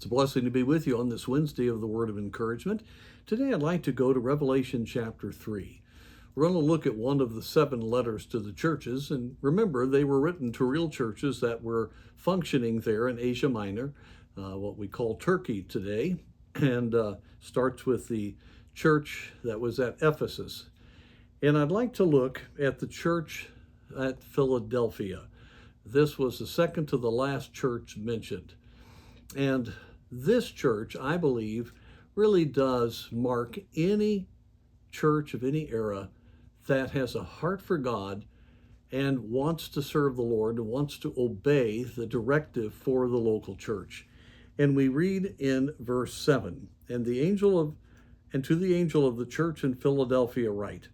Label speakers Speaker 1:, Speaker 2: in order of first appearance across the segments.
Speaker 1: It's a blessing to be with you on this Wednesday of the Word of Encouragement. Today I'd like to go to Revelation chapter 3. We're going to look at one of the 7 letters to the churches, and remember, they were written to real churches that were functioning there in Asia Minor, what we call Turkey today, and starts with the church that was at Ephesus. And I'd like to look at the church at Philadelphia. This was the second to the last church mentioned. And this church, I believe, really does mark any church of any era that has a heart for God and wants to serve the Lord and wants to obey the directive for the local church. And we read in verse 7, and to the angel of the church in Philadelphia write,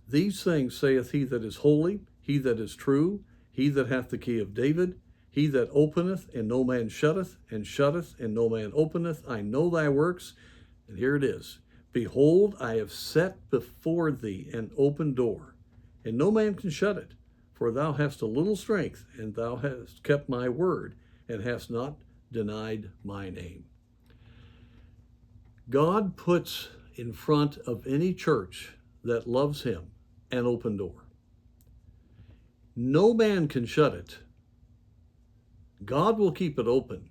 Speaker 1: These things saith he that is holy, he that is true, he that hath the key of David, he that openeth, and no man shutteth, and shutteth, and no man openeth. I know thy works. And here it is. Behold, I have set before thee an open door, and no man can shut it. For thou hast a little strength, and thou hast kept my word, and hast not denied my name. God puts in front of any church that loves him an open door. No man can shut it. God will keep it open,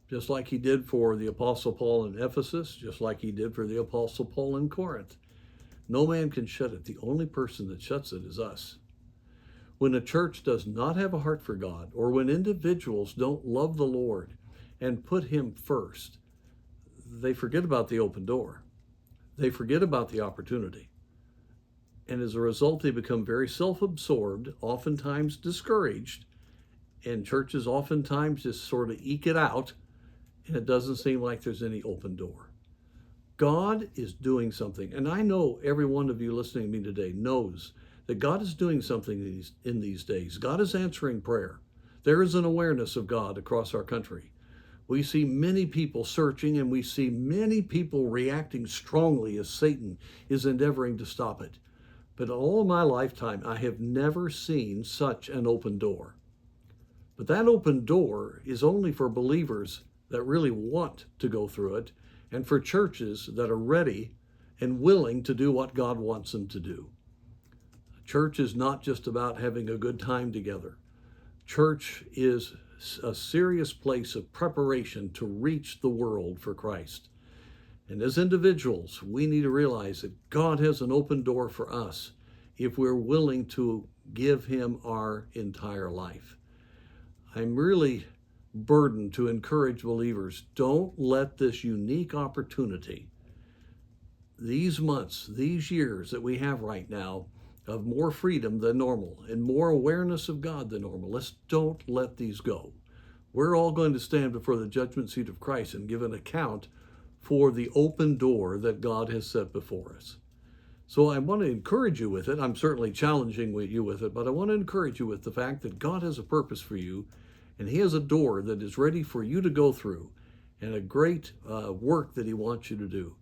Speaker 1: just like he did for the Apostle Paul in Ephesus, just like he did for the Apostle Paul in Corinth. No man can shut it. The only person that shuts it is us. When a church does not have a heart for God, or when individuals don't love the Lord and put him first, they forget about the open door. They forget about the opportunity. And as a result, they become very self-absorbed, oftentimes discouraged, and churches oftentimes just sort of eke it out, and it doesn't seem like there's any open door. God is doing something, and I know every one of you listening to me today knows that God is doing something in these days. God is answering prayer. There is an awareness of God across our country. We see many people searching, and we see many people reacting strongly as Satan is endeavoring to stop it. But all of my lifetime, I have never seen such an open door. But that open door is only for believers that really want to go through it, and for churches that are ready and willing to do what God wants them to do. Church is not just about having a good time together. Church is a serious place of preparation to reach the world for Christ. And as individuals, we need to realize that God has an open door for us if we're willing to give him our entire life. I'm really burdened to encourage believers, don't let this unique opportunity, these months, these years that we have right now of more freedom than normal and more awareness of God than normal, don't let these go. We're all going to stand before the judgment seat of Christ and give an account for the open door that God has set before us. So I want to encourage you with it. I'm certainly challenging you with it, but I want to encourage you with the fact that God has a purpose for you, and he has a door that is ready for you to go through, and a great work that he wants you to do.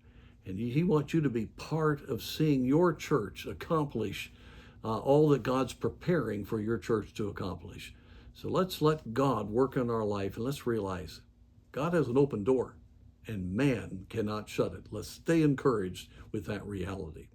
Speaker 1: And he wants you to be part of seeing your church accomplish all that God's preparing for your church to accomplish. So let's let God work in our life, and let's realize God has an open door, and man cannot shut it. Let's stay encouraged with that reality.